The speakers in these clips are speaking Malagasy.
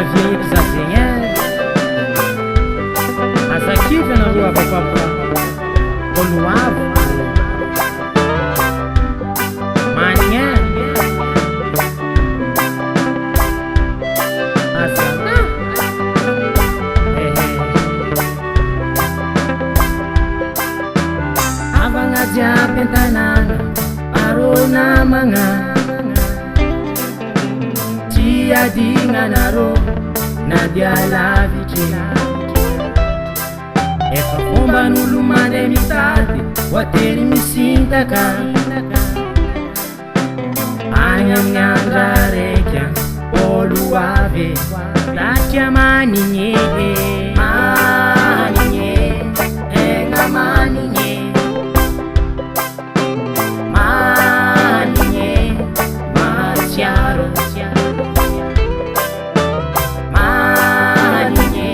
na viky za zegny e. Asa kivy anareo avapapa olo avo manigny e. Asa avagna jiaby an-tanàna arô namagna tsy adigna anarô na dia lavitry efa fomban'olo mandeha mitady hoately misintaka agny amin'ny andra raiky olo avy tatria manigny manigny egna manigny manigny mahatsiaro manigny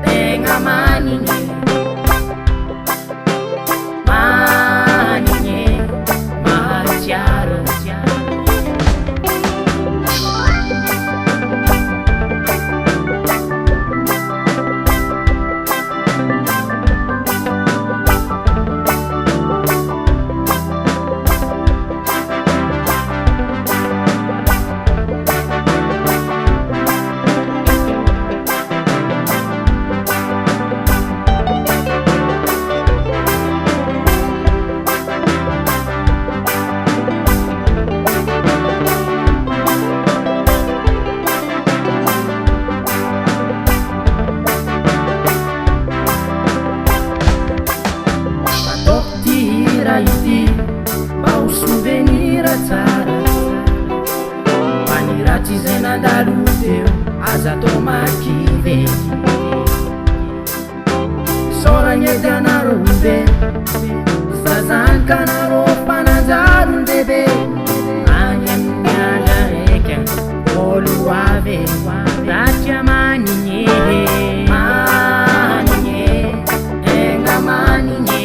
tegna manigny manigny mahatsiaro ity mba ho souvenir tsara faniratsy zay nandalo teo aza atao makivy soragny edy anarô be zazanka anarô mpananjaro bebe agny amin'ny andra raiky olo avy tatria manigny manigny egna manigny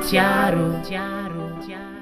chiaro, chiaro, chiaro.